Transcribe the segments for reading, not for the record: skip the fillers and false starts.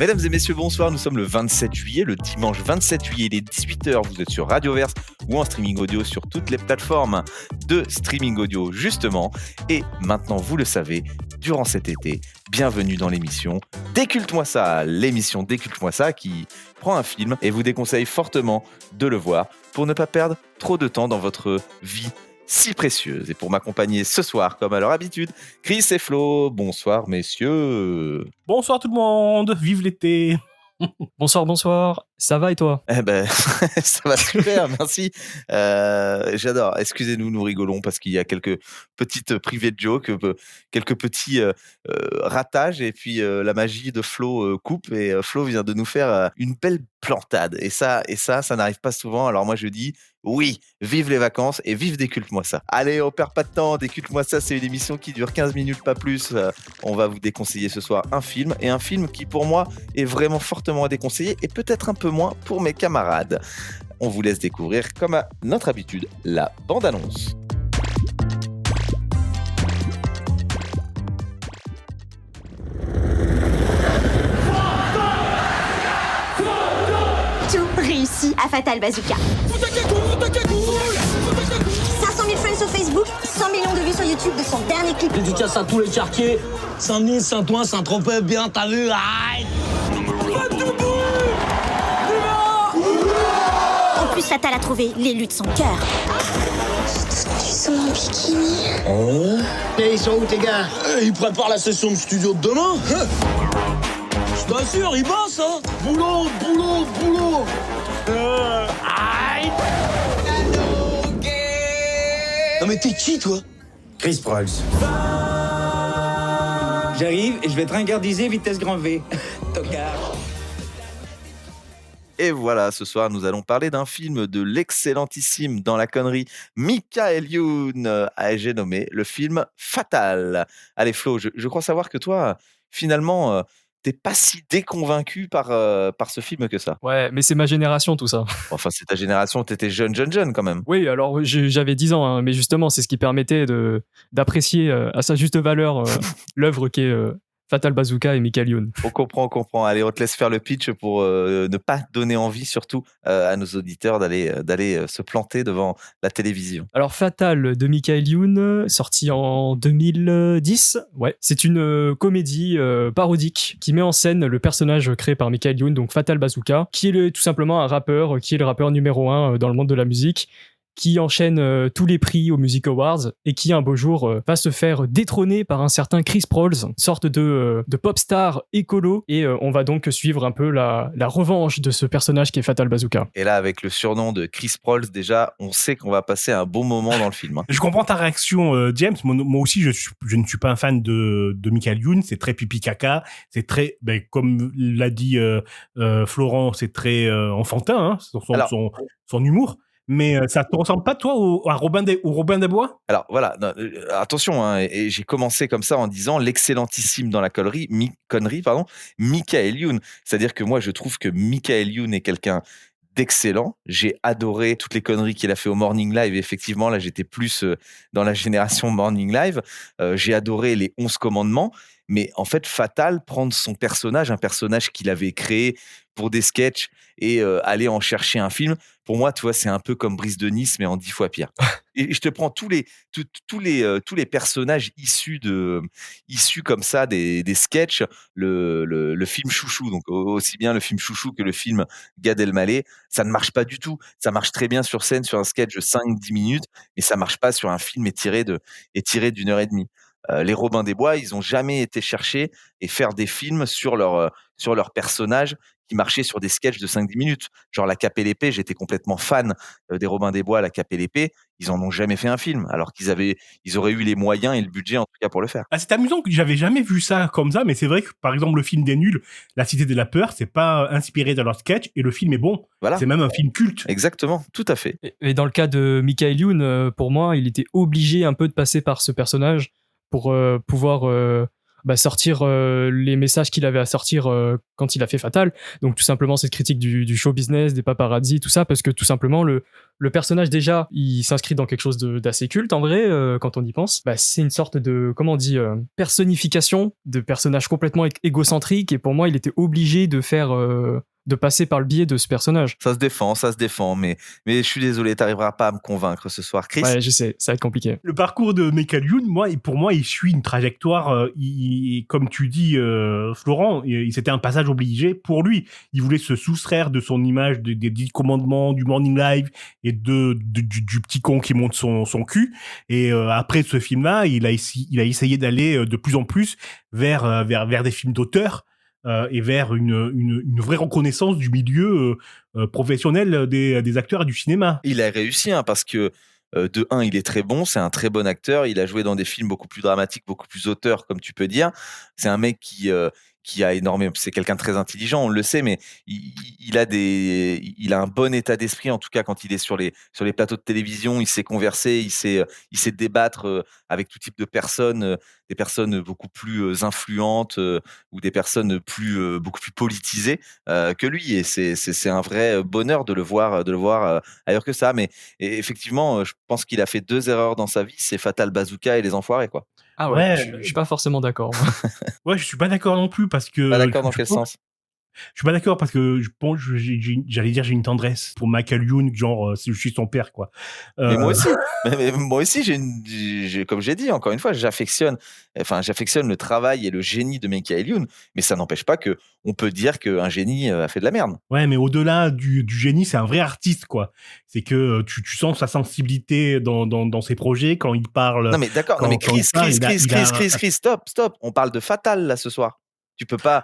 Mesdames et messieurs, bonsoir. Nous sommes le 27 juillet, le dimanche 27 juillet, il est 18h. Vous êtes sur Radioverse ou en streaming audio sur toutes les plateformes de streaming audio, justement. Et maintenant, vous le savez, durant cet été, bienvenue dans l'émission Déculte-moi ça, l'émission Déculte-moi ça qui prend un film et vous déconseille fortement de le voir pour ne pas perdre trop de temps dans votre vie si précieuse. Et pour m'accompagner ce soir, comme à leur habitude, Chris et Flo. Bonsoir, messieurs. Bonsoir tout le monde, vive l'été. Bonsoir, ça va et toi? Eh ben, ça va super, merci. J'adore. Excusez-nous, nous rigolons parce qu'il y a quelques petites privées de jokes, quelques petits ratages et puis la magie de Flo coupe et Flo vient de nous faire une belle plantade. Et ça n'arrive pas souvent. Alors moi je dis oui, vive les vacances et vive Déculte-moi ça. Allez, on perd pas de temps. Déculte-moi ça, c'est une émission qui dure 15 minutes, pas plus. On va vous déconseiller ce soir un film et un film qui pour moi est vraiment fortement à déconseiller et peut-être un peu moins pour mes camarades. On vous laisse découvrir, comme à notre habitude, la bande-annonce. Tout réussi à Fatal Bazooka. 500 000 friends sur Facebook, 100 millions de vues sur YouTube de son dernier clip. Dédicace à tous les quartiers. Saint-Denis, Saint-Ouen, Saint-Tropez, bien, t'as vu? Aïe. En plus, Fatal a trouvé l'élu de son cœur. Tu sens mon bikini. Et ils sont où tes gars? Ils préparent la session de studio de demain. Je t'assure, ils bossent, hein. Boulot. Aïe. Non mais t'es qui, toi? Chris Prolls. J'arrive et je vais te ringardiser vitesse grand V. Tocard. Et voilà, ce soir, nous allons parler d'un film de l'excellentissime dans la connerie Michael Youn, j'ai nommé le film Fatal. Allez Flo, je crois savoir que toi, finalement, t'es pas si déconvaincu par ce film que ça. Ouais, mais c'est ma génération tout ça. Enfin, c'est ta génération, t'étais jeune quand même. Oui, alors j'avais 10 ans, hein, mais justement, c'est ce qui permettait d'apprécier à sa juste valeur l'œuvre qui est Fatal Bazooka et Michael Youn. On comprend. Allez, on te laisse faire le pitch pour ne pas donner envie, surtout à nos auditeurs, d'aller se planter devant la télévision. Alors, Fatal de Michael Youn, sorti en 2010. Ouais, c'est une comédie parodique qui met en scène le personnage créé par Michael Youn, donc Fatal Bazooka, qui est tout simplement un rappeur, qui est le rappeur numéro 1 dans le monde de la musique, qui enchaîne tous les prix aux Music Awards et qui un beau jour va se faire détrôner par un certain Chris Prolls, sorte de pop star écolo, et on va donc suivre un peu la revanche de ce personnage qui est Fatal Bazooka. Et là, avec le surnom de Chris Prolls, déjà, on sait qu'on va passer un bon moment dans le film. Hein. Je comprends ta réaction, James. Moi aussi, je ne suis pas un fan de Michael Youn. C'est très pipi caca. C'est très, comme l'a dit Florent, c'est très enfantin, hein, son humour. Mais ça te ressemble pas, toi, au Robin des Bois? Alors voilà, attention, hein, et j'ai commencé comme ça en disant l'excellentissime dans la connerie, Michael Youn. C'est-à-dire que moi, je trouve que Michael Youn est quelqu'un d'excellent. J'ai adoré toutes les conneries qu'il a fait au Morning Live. Effectivement, là, j'étais plus dans la génération Morning Live. J'ai adoré les 11 commandements. Mais en fait, Fatal, prendre son personnage, un personnage qu'il avait créé pour des sketchs et aller en chercher un film, pour moi, tu vois, c'est un peu comme Brise de Nice, mais en 10 fois pire. Et je te prends tous les personnages issus comme ça des sketchs, le film Chouchou, donc aussi bien le film Chouchou que le film Gad Elmaleh, ça ne marche pas du tout. Ça marche très bien sur scène, sur un sketch de 5-10 minutes, mais ça marche pas sur un film étiré d'une heure et demie. Les Robins des Bois, ils ont jamais été chercher et faire des films sur leurs personnages qui marchaient sur des sketchs de 5-10 minutes. Genre La Cape et l'Épée, j'étais complètement fan des Robins des Bois, La Cape et l'Épée. Ils en ont jamais fait un film, alors ils auraient eu les moyens et le budget en tout cas pour le faire. Ah, c'est amusant que j'avais jamais vu ça comme ça, mais c'est vrai que par exemple le film des nuls, La Cité de la Peur, c'est pas inspiré de leur sketch et le film est bon. Voilà. C'est même un film culte. Exactement, tout à fait. Et dans le cas de Michael Youn, pour moi, il était obligé un peu de passer par ce personnage pour pouvoir sortir les messages qu'il avait à sortir quand il a fait Fatal. Donc tout simplement cette critique du show business, des paparazzi, tout ça, parce que tout simplement le personnage déjà, il s'inscrit dans quelque chose d'assez culte en vrai quand on y pense. C'est une sorte de, comment on dit, personnification de personnage complètement égocentrique, et pour moi il était obligé de faire de passer par le biais de ce personnage. Ça se défend, mais je suis désolé, t'arriveras pas à me convaincre ce soir, Chris. Ouais, je sais, ça va être compliqué. Le parcours de Michael Youn, pour moi, il suit une trajectoire, comme tu dis, Florent, c'était un passage obligé pour lui. Il voulait se soustraire de son image des 10 commandements, du Morning Live et du petit con qui monte son cul. Et après ce film-là, il a essayé d'aller de plus en plus vers des films d'auteur. Et vers une vraie reconnaissance du milieu professionnel des acteurs et du cinéma. Il a réussi, parce que de un, il est très bon, c'est un très bon acteur, il a joué dans des films beaucoup plus dramatiques, beaucoup plus auteurs, comme tu peux dire. C'est un mec qui a énormément, c'est quelqu'un de très intelligent, on le sait, mais il a un bon état d'esprit, en tout cas quand il est sur les plateaux de télévision, il sait converser, il sait débattre avec tout type de personnes, des personnes beaucoup plus influentes ou des personnes beaucoup plus politisées que lui, et c'est un vrai bonheur de le voir ailleurs que ça. Mais effectivement, je pense qu'il a fait 2 erreurs dans sa vie, c'est Fatal Bazooka et Les Enfoirés, quoi. Ah ouais, je suis pas forcément d'accord. Ouais, je suis pas d'accord non plus parce que. Pas d'accord dans quel sens? Je suis pas d'accord parce que j'allais dire j'ai une tendresse pour Michael Youn, genre je suis son père, quoi. Mais moi aussi, mais moi aussi comme j'ai dit encore une fois, j'affectionne le travail et le génie de Michael Youn, mais ça n'empêche pas que on peut dire qu'un génie a fait de la merde. Ouais, mais au-delà du génie, c'est un vrai artiste, quoi. C'est que tu sens sa sensibilité dans ses projets quand il parle. Non mais d'accord, non mais Chris, stop. On parle de Fatal là ce soir. Tu peux pas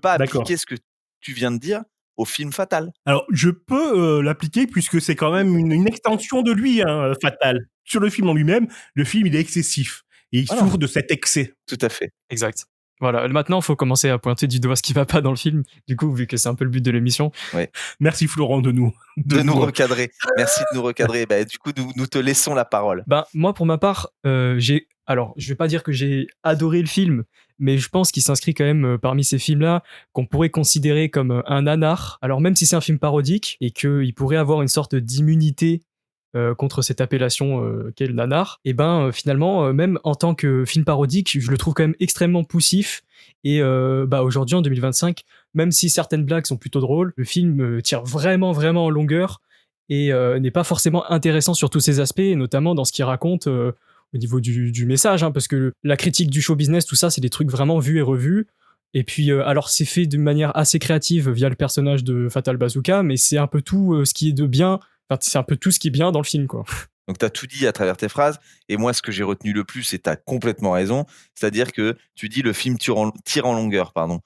appliquer ce que tu viens de dire au film Fatal. Alors, je peux l'appliquer puisque c'est quand même une extension de lui, Fatal. Sur le film en lui-même, le film, il est excessif. Et il souffre de cet excès. Tout à fait. Exact. Voilà, maintenant, il faut commencer à pointer du doigt ce qui va pas dans le film, du coup, vu que c'est un peu le but de l'émission. Ouais. Merci Florent de nous recadrer. Merci de nous recadrer. Du coup, nous te laissons la parole. Moi, pour ma part, alors, je vais pas dire que j'ai adoré le film, mais je pense qu'il s'inscrit quand même parmi ces films-là qu'on pourrait considérer comme un nanar. Alors, même si c'est un film parodique et qu'il pourrait avoir une sorte d'immunité contre cette appellation qu'est le nanar, et finalement, même en tant que film parodique, je le trouve quand même extrêmement poussif. Et aujourd'hui, en 2025, même si certaines blagues sont plutôt drôles, le film tire vraiment, vraiment en longueur et n'est pas forcément intéressant sur tous ses aspects, et notamment dans ce qu'il raconte au niveau du message, parce que la critique du show business, tout ça, c'est des trucs vraiment vus et revus. Et puis, alors, c'est fait d'une manière assez créative via le personnage de Fatal Bazooka, mais c'est un peu tout ce qui est de bien. Enfin, c'est un peu tout ce qui est bien dans le film, quoi. Donc, tu as tout dit à travers tes phrases. Et moi, ce que j'ai retenu le plus, et tu as complètement raison, c'est-à-dire que tu dis le film tire en longueur, pardon.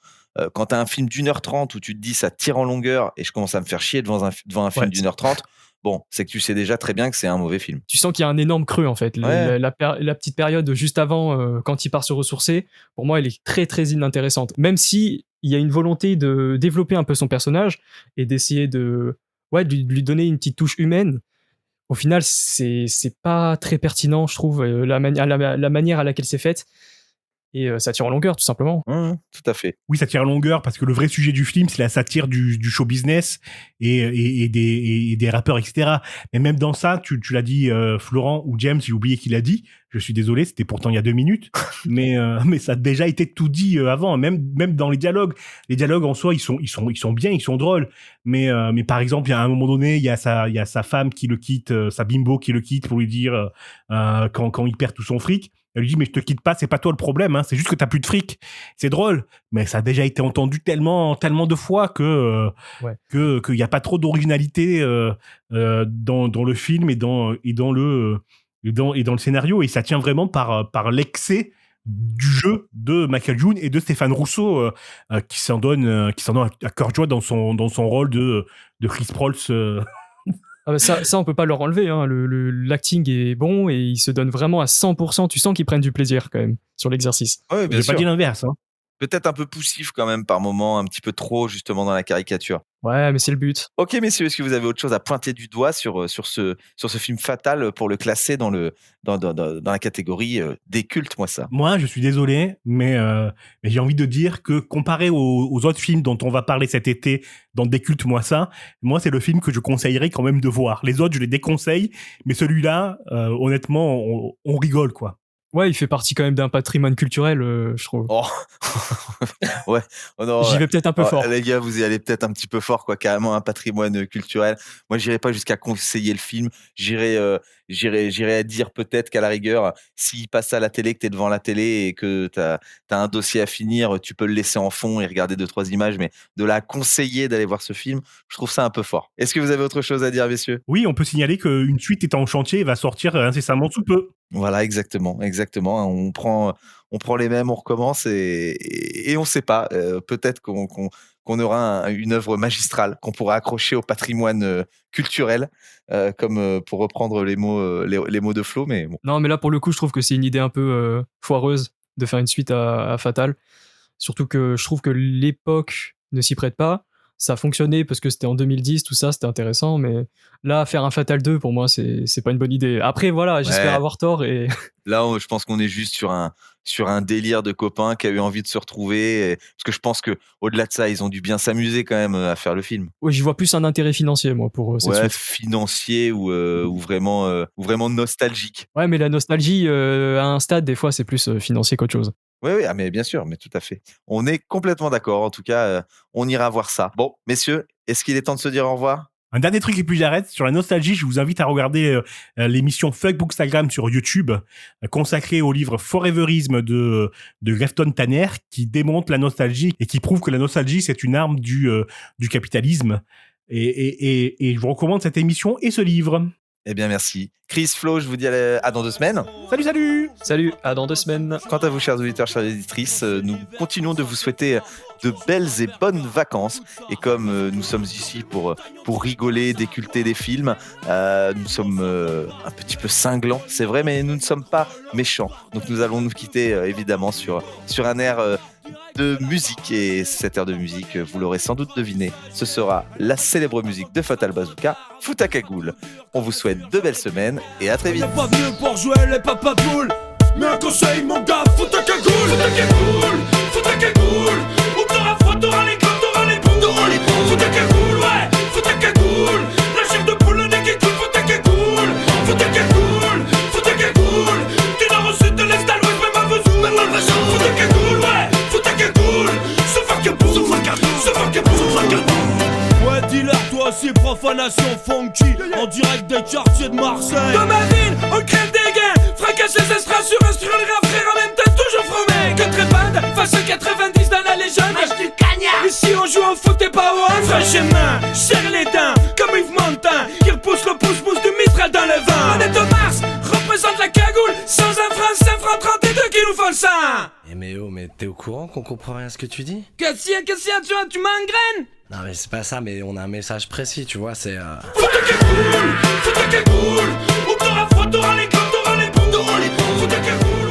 Quand tu as un film d'1h30 où tu te dis ça tire en longueur et je commence à me faire chier devant un film d'1h30, bon, c'est que tu sais déjà très bien que c'est un mauvais film. Tu sens qu'il y a un énorme creux, en fait. La petite période juste avant, quand il part se ressourcer, pour moi, elle est très, très inintéressante. Même si il y a une volonté de développer un peu son personnage et d'essayer de lui donner une petite touche humaine, au final, c'est pas très pertinent, je trouve, la manière à laquelle c'est fait. Et ça tire en longueur, tout simplement. Tout à fait. Oui, ça tire en longueur parce que le vrai sujet du film, c'est la satire du show business et des rappeurs, etc. Mais même dans ça, tu l'as dit, Florent ou James, j'ai oublié qui l'a dit. Je suis désolé, c'était pourtant il y a 2 minutes. mais ça a déjà été tout dit avant, même dans les dialogues. Les dialogues en soi, ils sont bien, ils sont drôles. Mais par exemple, il y a un moment donné, il y a sa femme qui le quitte, sa bimbo qui le quitte pour lui dire quand il perd tout son fric. Elle lui dit, mais je te quitte pas, c'est pas toi le problème, c'est juste que t'as plus de fric. C'est drôle, mais ça a déjà été entendu tellement de fois que qu'il y a pas trop d'originalité dans le film et dans le scénario, et ça tient vraiment par l'excès du jeu de Michael Youn et de Stéphane Rousseau qui s'en donne à cœur joie dans son rôle de Chris Prols. Ça, on peut pas leur enlever. L'acting est bon et ils se donnent vraiment à 100%. Tu sens qu'ils prennent du plaisir quand même sur l'exercice. Ouais, bien sûr. J'ai pas dit l'inverse. Peut-être un peu poussif quand même par moment, un petit peu trop justement dans la caricature. Ouais, mais c'est le but. Ok, messieurs, est-ce que vous avez autre chose à pointer du doigt sur ce film Fatal pour le classer dans la catégorie des cultes, moi ça? Moi, je suis désolé, mais j'ai envie de dire que comparé aux autres films dont on va parler cet été dans Des cultes, moi, c'est le film que je conseillerais quand même de voir. Les autres, je les déconseille, mais celui-là, honnêtement, on rigole, quoi. Ouais, il fait partie quand même d'un patrimoine culturel, je trouve. Oh ouais, oh non, J'y vais peut-être un peu fort. Les gars, vous y allez peut-être un petit peu fort, quoi. Carrément un patrimoine culturel. Moi, j'irai pas jusqu'à conseiller le film. J'irai à dire peut-être qu'à la rigueur, s'il passe à la télé, que t'es devant la télé et que t'as un dossier à finir, tu peux le laisser en fond et regarder 2-3 images, mais de la conseiller d'aller voir ce film, je trouve ça un peu fort. Est-ce que vous avez autre chose à dire, messieurs? Oui, on peut signaler qu'une suite est en chantier et va sortir incessamment sous peu. Voilà, exactement. On prend les mêmes, on recommence et on sait pas. Peut-être qu'on aura une œuvre magistrale qu'on pourra accrocher au patrimoine culturel, comme pour reprendre les mots de Flo. Mais bon. Non, mais là, pour le coup, je trouve que c'est une idée un peu foireuse de faire une suite à Fatal. Surtout que je trouve que l'époque ne s'y prête pas. Ça a fonctionné parce que c'était en 2010, tout ça, c'était intéressant, mais là, faire un Fatal 2, pour moi, c'est pas une bonne idée. Après, voilà, j'espère avoir tort et... Là, je pense qu'on est juste sur un délire de copains qui a eu envie de se retrouver. Parce que je pense que au-delà de ça, ils ont dû bien s'amuser quand même à faire le film. Oui, j'y vois plus un intérêt financier, moi, pour cette suite. Financier ou vraiment nostalgique. Ouais, mais la nostalgie, à un stade, des fois, c'est plus financier qu'autre chose. Oui, mais bien sûr, mais tout à fait. On est complètement d'accord. En tout cas, on ira voir ça. Bon, messieurs, est-ce qu'il est temps de se dire au revoir? Un dernier truc et puis j'arrête. Sur la nostalgie, je vous invite à regarder l'émission Fuck Bookstagram sur YouTube, consacrée au livre Foreverism de Grefton Tanner, qui démontre la nostalgie et qui prouve que la nostalgie, c'est une arme du capitalisme. Et je vous recommande cette émission et ce livre. Eh bien, merci. Chris, Flo, je vous dis à dans 2 semaines. Salut. Salut, à dans 2 semaines. Quant à vous, chers auditeurs, chères auditrices, nous continuons de vous souhaiter de belles et bonnes vacances. Et comme nous sommes ici pour rigoler, déculter des films, nous sommes un petit peu cinglants, c'est vrai, mais nous ne sommes pas méchants. Donc nous allons nous quitter évidemment sur un air de musique. Et cette air de musique, vous l'aurez sans doute deviné, ce sera la célèbre musique de Fatal Bazooka, Foutakagoul. On vous souhaite de belles semaines et à très vite. On n'est pas venu pour jouer les papapoules, mais un conseil mon gars, Foutakagoul, ou t'auras froid, t'auras les glands, t'auras les boules, Foutakagoul, ouais, Foutakagoul, la chair de poule, le nez qui coule, Foutakagoul, tu n'as reçu de l'Est à l'Ouest, même à Vesoul, Foutakagoul, ouais, Foutakagoul, so fuck your boo. Ouais, dealer, toi aussi, profanation funky, en direct des quartiers de Marseille. Dans ma ville, on crève des gains, fracasse les estras sur instruire les rap frères en même temps, toujours fromé. Que trépade, face 90 dans la légende. Lâche du cagnard. Ici on joue au foot et pas au hand. Franchement, serre les dents, comme Yves Montand, qui repousse le pouce-pouce du Mistral dans le vent. On est au Mars, représente la cagoule, sans un franc 32 qui nous font le sang. Mais t'es au courant qu'on comprend rien à ce que tu dis? Qu'est-ce qu'il y a, tu m'engraines? Non mais c'est pas ça, mais on a un message précis, tu vois, c'est Foutakagoul, ou t'auras froid, t'auras les glands, t'auras les boules, Foutakagoul.